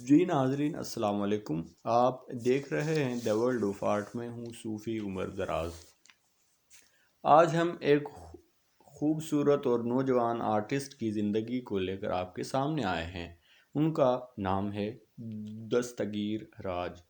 جی ناظرین السلام علیکم۔ آپ دیکھ رہے ہیں دی ورلڈ آف آرٹ میں ہوں صوفی عمر دراز۔ آج ہم ایک خوبصورت اور نوجوان آرٹسٹ کی زندگی کو لے کر آپ کے سامنے آئے ہیں۔ ان کا نام ہے دستگیر راج۔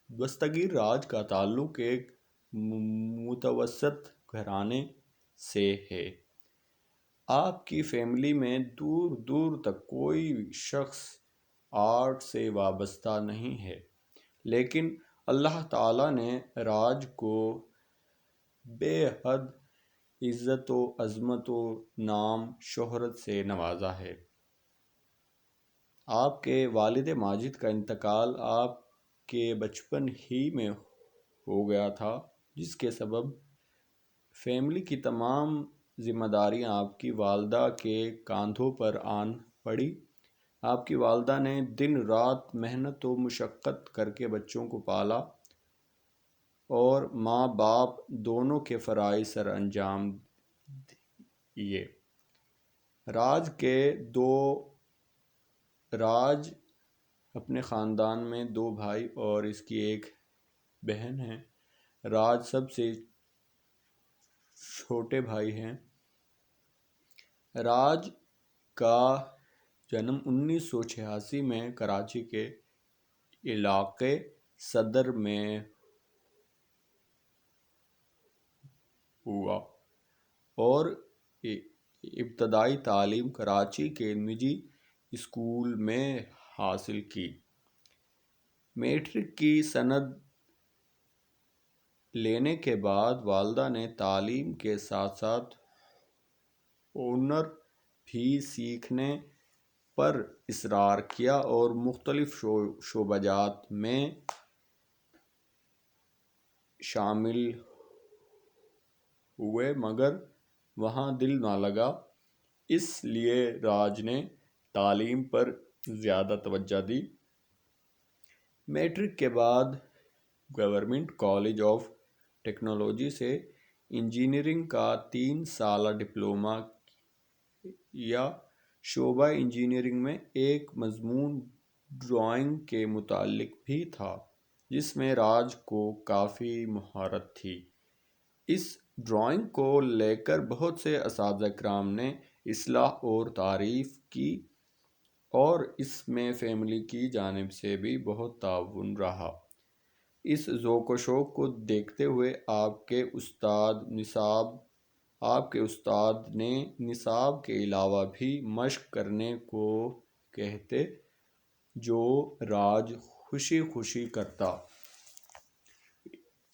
دستگیر راج کا تعلق ایک متوسط گھرانے سے ہے۔ آپ کی فیملی میں دور دور تک کوئی شخص آرٹ سے وابستہ نہیں ہے، لیکن اللہ تعالیٰ نے راج کو بے حد عزت و عظمت و نام شہرت سے نوازا ہے۔ آپ کے والد ماجد کا انتقال آپ کے بچپن ہی میں ہو گیا تھا، جس کے سبب فیملی کی تمام ذمہ داریاں آپ کی والدہ کے کاندھوں پر آن پڑی۔ آپ کی والدہ نے دن رات محنت و مشقت کر کے بچوں کو پالا اور ماں باپ دونوں کے فرائض سر انجام دیے۔ راج اپنے خاندان میں 2 بھائی اور اس کی ایک بہن ہے۔ راج سب سے چھوٹے بھائی ہیں۔ راج کا جنم 1986 میں کراچی کے علاقے صدر میں ہوا اور ابتدائی تعلیم کراچی کے نجی اسکول میں حاصل کی۔ میٹرک کی سند لینے کے بعد والدہ نے تعلیم کے ساتھ ساتھ ہنر بھی سیکھنے پر اصرار کیا اور مختلف شعبہ جات میں شامل ہوئے، مگر وہاں دل نہ لگا۔ اس لیے راج نے تعلیم پر زیادہ توجہ دی۔ میٹرک کے بعد گورنمنٹ کالج آف ٹیکنالوجی سے انجینئرنگ کا 3 سالہ ڈپلومہ یا شعبہ انجینئرنگ میں ایک مضمون ڈرائنگ کے متعلق بھی تھا، جس میں راج کو کافی مہارت تھی۔ اس ڈرائنگ کو لے کر بہت سے اساتذہ کرام نے اصلاح اور تعریف کی اور اس میں فیملی کی جانب سے بھی بہت تعاون رہا۔ اس ذوق و شوق کو دیکھتے ہوئے آپ کے استاد نے نصاب کے علاوہ بھی مشق کرنے کو کہتے، جو راج خوشی خوشی کرتا۔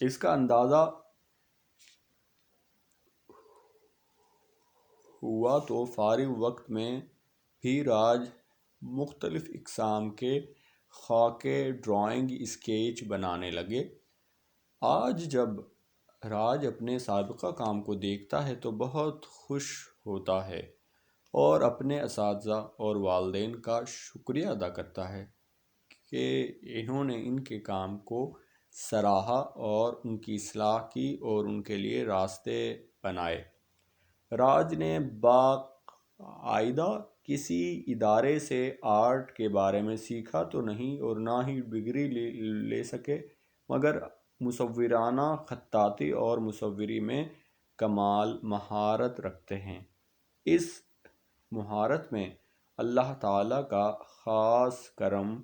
اس کا اندازہ ہوا تو فارغ وقت میں بھی راج مختلف اقسام کے خاکے، ڈرائنگ، اسکیچ بنانے لگے۔ آج جب راج اپنے سابقہ کام کو دیکھتا ہے تو بہت خوش ہوتا ہے اور اپنے اساتذہ اور والدین کا شکریہ ادا کرتا ہے کہ انہوں نے ان کے کام کو سراہا اور ان کی اصلاح کی اور ان کے لیے راستے بنائے۔ راج نے باقاعدہ کسی ادارے سے آرٹ کے بارے میں سیکھا تو نہیں اور نہ ہی ڈگری لے سکے، مگر مصورانہ خطاطی اور مصوری میں کمال مہارت رکھتے ہیں۔ اس مہارت میں اللہ تعالیٰ کا خاص کرم،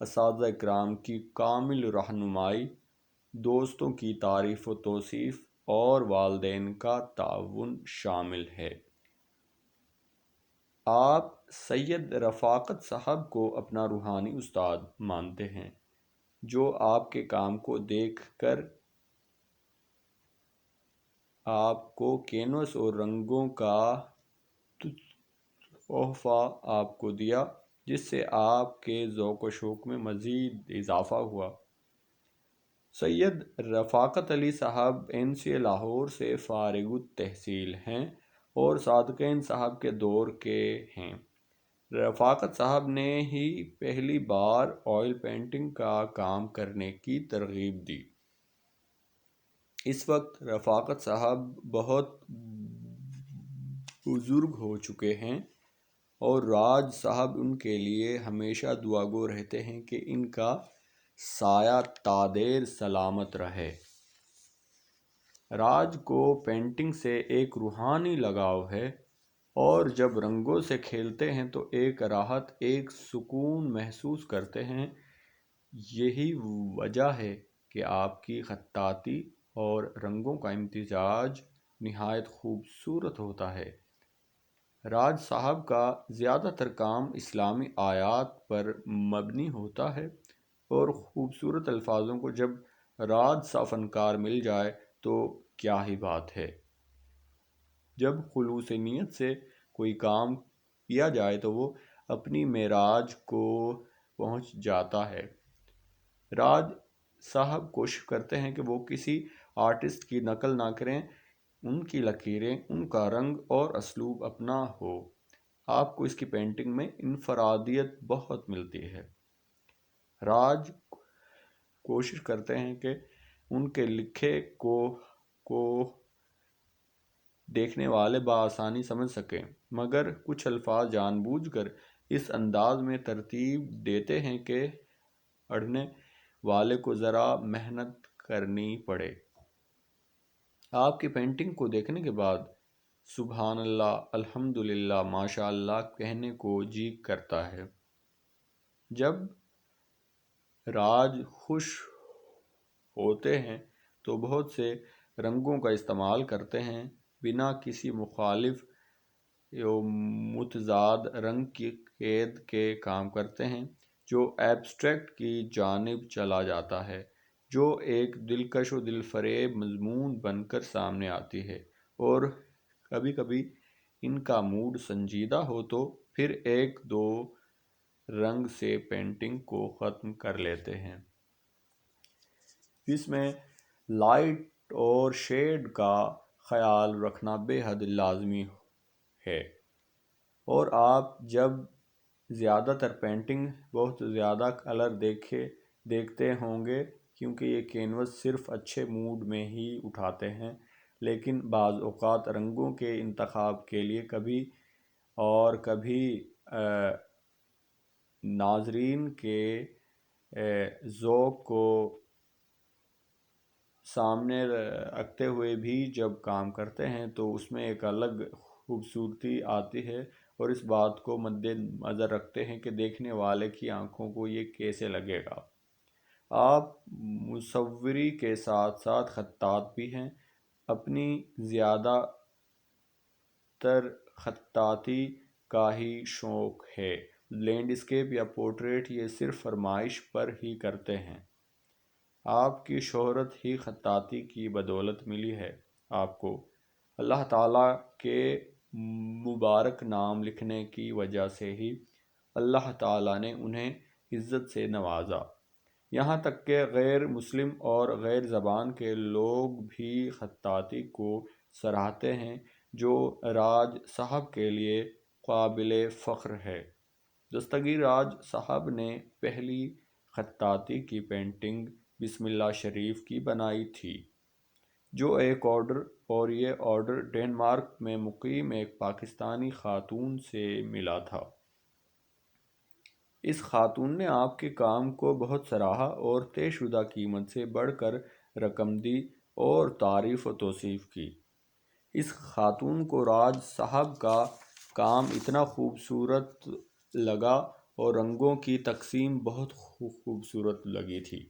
اساتذہ کرام کی کامل رہنمائی، دوستوں کی تعریف و توصیف اور والدین کا تعاون شامل ہے۔ آپ سید رفاقت صاحب کو اپنا روحانی استاد مانتے ہیں، جو آپ کے کام کو دیکھ کر آپ کو کینوس اور رنگوں کا تحفہ آپ کو دیا، جس سے آپ کے ذوق و شوق میں مزید اضافہ ہوا۔ سید رفاقت علی صاحب NCA لاہور سے فارغ التحصیل ہیں اور صادقین صاحب کے دور کے ہیں۔ رفاقت صاحب نے ہی پہلی بار آئل پینٹنگ کا کام کرنے کی ترغیب دی۔ اس وقت رفاقت صاحب بہت بزرگ ہو چکے ہیں اور راج صاحب ان کے لیے ہمیشہ دعا گو رہتے ہیں کہ ان کا سایہ تادیر سلامت رہے۔ راج کو پینٹنگ سے ایک روحانی لگاؤ ہے، اور جب رنگوں سے کھیلتے ہیں تو ایک راحت، ایک سکون محسوس کرتے ہیں۔ یہی وجہ ہے کہ آپ کی خطاطی اور رنگوں کا امتزاج نہایت خوبصورت ہوتا ہے۔ راج صاحب کا زیادہ تر کام اسلامی آیات پر مبنی ہوتا ہے، اور خوبصورت الفاظوں کو جب راج سا فنکار مل جائے تو کیا ہی بات ہے۔ جب خلوص نیت سے کوئی کام کیا جائے تو وہ اپنی معراج کو پہنچ جاتا ہے۔ راج صاحب کوشش کرتے ہیں کہ وہ کسی آرٹسٹ کی نقل نہ کریں، ان کی لکیریں، ان کا رنگ اور اسلوب اپنا ہو۔ آپ کو اس کی پینٹنگ میں انفرادیت بہت ملتی ہے۔ راج کوشش کرتے ہیں کہ ان کے لکھے کو دیکھنے والے بآسانی سمجھ سکیں، مگر کچھ الفاظ جان بوجھ کر اس انداز میں ترتیب دیتے ہیں کہ پڑھنے والے کو ذرا محنت کرنی پڑے۔ آپ کی پینٹنگ کو دیکھنے کے بعد سبحان اللہ، الحمدللہ، ماشاء اللہ کہنے کو جی کرتا ہے۔ جب راج خوش ہوتے ہیں تو بہت سے رنگوں کا استعمال کرتے ہیں، بنا کسی مخالف یا متضاد رنگ کی قید کے کام کرتے ہیں، جو ایبسٹریکٹ کی جانب چلا جاتا ہے، جو ایک دلکش و دلفریب مضمون بن کر سامنے آتی ہے۔ اور کبھی کبھی ان کا موڈ سنجیدہ ہو تو پھر ایک دو رنگ سے پینٹنگ کو ختم کر لیتے ہیں۔ اس میں لائٹ اور شیڈ کا خیال رکھنا بے حد لازمی ہے، اور آپ جب زیادہ تر پینٹنگ بہت زیادہ کلر دیکھتے ہوں گے، کیونکہ یہ کینوس صرف اچھے موڈ میں ہی اٹھاتے ہیں، لیکن بعض اوقات رنگوں کے انتخاب کے لیے کبھی ناظرین کے ذوق کو سامنے رکھتے ہوئے بھی جب کام کرتے ہیں تو اس میں ایک الگ خوبصورتی آتی ہے، اور اس بات کو مد نظر رکھتے ہیں کہ دیکھنے والے کی آنکھوں کو یہ کیسے لگے گا۔ آپ مصوری کے ساتھ ساتھ خطاط بھی ہیں۔ اپنی زیادہ تر خطاطی کا ہی شوق ہے، لینڈسکیپ یا پورٹریٹ یہ صرف فرمائش پر ہی کرتے ہیں۔ آپ کی شہرت ہی خطاطی کی بدولت ملی ہے۔ آپ کو اللہ تعالیٰ کے مبارک نام لکھنے کی وجہ سے ہی اللہ تعالیٰ نے انہیں عزت سے نوازا۔ یہاں تک کہ غیر مسلم اور غیر زبان کے لوگ بھی خطاطی کو سراہتے ہیں، جو راج صاحب کے لیے قابل فخر ہے۔ دستگیر راج صاحب نے پہلی خطاطی کی پینٹنگ بسم اللہ شریف کی بنائی تھی، جو ایک آرڈر، اور یہ آرڈر ڈنمارک میں مقیم ایک پاکستانی خاتون سے ملا تھا۔ اس خاتون نے آپ کے کام کو بہت سراہا اور طے شدہ قیمت سے بڑھ کر رقم دی اور تعریف و توصیف کی۔ اس خاتون کو راج صاحب کا کام اتنا خوبصورت لگا اور رنگوں کی تقسیم بہت خوبصورت لگی تھی۔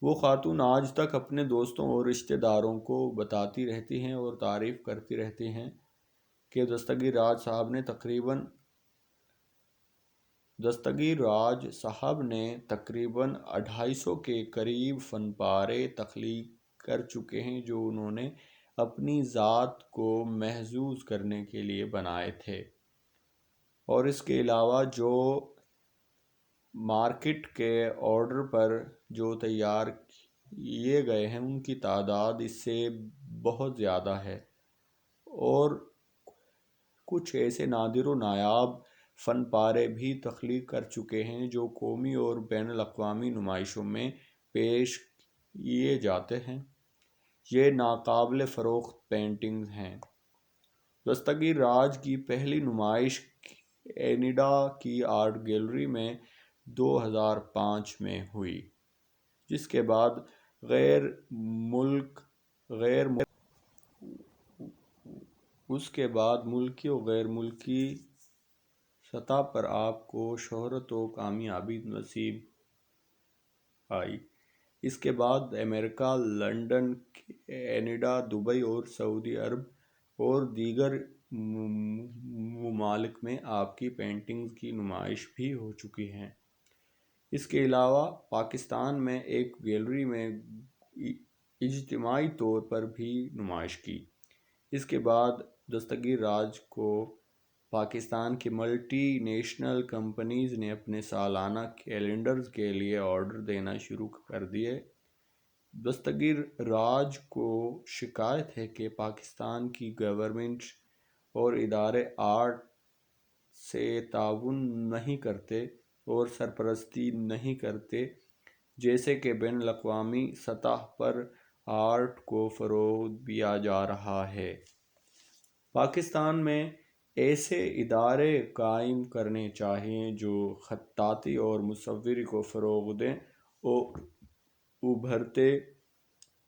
وہ خاتون آج تک اپنے دوستوں اور رشتہ داروں کو بتاتی رہتی ہیں اور تعریف کرتی رہتی ہیں کہ دستگیر راج صاحب نے تقریباً 250 کے قریب فن پارے تخلیق کر چکے ہیں، جو انہوں نے اپنی ذات کو محظوظ کرنے کے لیے بنائے تھے، اور اس کے علاوہ جو مارکیٹ کے آرڈر پر جو تیار کیے گئے ہیں ان کی تعداد اس سے بہت زیادہ ہے، اور کچھ ایسے نادر و نایاب فن پارے بھی تخلیق کر چکے ہیں جو قومی اور بین الاقوامی نمائشوں میں پیش کیے جاتے ہیں۔ یہ ناقابل فروخت پینٹنگز ہیں۔ دستگیر راج کی پہلی نمائش اینیڈا کی آرٹ گیلری میں 2005 میں ہوئی، جس کے بعد ملکی و غیر ملکی سطح پر آپ کو شہرت و کامیابی نصیب آئی۔ اس کے بعد امریکہ، لندن، کینیڈا، دبئی اور سعودی عرب اور دیگر ممالک میں آپ کی پینٹنگز کی نمائش بھی ہو چکی ہیں۔ اس کے علاوہ پاکستان میں ایک گیلری میں اجتماعی طور پر بھی نمائش کی۔ اس کے بعد دستگیر راج کو پاکستان کی ملٹی نیشنل کمپنیز نے اپنے سالانہ کیلنڈرز کے لیے آرڈر دینا شروع کر دیے۔ دستگیر راج کو شکایت ہے کہ پاکستان کی گورنمنٹ اور ادارے آرٹ سے تعاون نہیں کرتے اور سرپرستی نہیں کرتے، جیسے کہ بین الاقوامی سطح پر آرٹ کو فروغ دیا جا رہا ہے۔ پاکستان میں ایسے ادارے قائم کرنے چاہئیں جو خطاطی اور مصوری کو فروغ دیں اور ابھرتے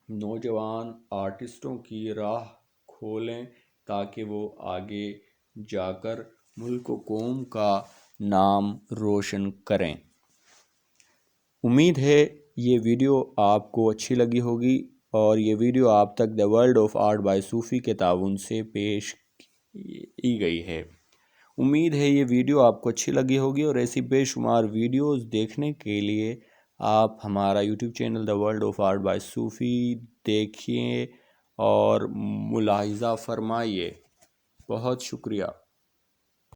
نوجوان آرٹسٹوں کی راہ کھولیں تاکہ وہ آگے جا کر ملک و قوم کا نام روشن کریں۔ امید ہے یہ ویڈیو آپ کو اچھی لگی ہوگی اور یہ ویڈیو آپ تک the world of art by Sufi کے تعاون سے پیش کی گئی ہے۔ امید ہے یہ ویڈیو آپ کو اچھی لگی ہوگی اور ایسی بے شمار ویڈیوز دیکھنے کے لیے آپ ہمارا YouTube channel the world of art by Sufi دیکھیے اور ملاحظہ فرمائیے۔ بہت شکریہ۔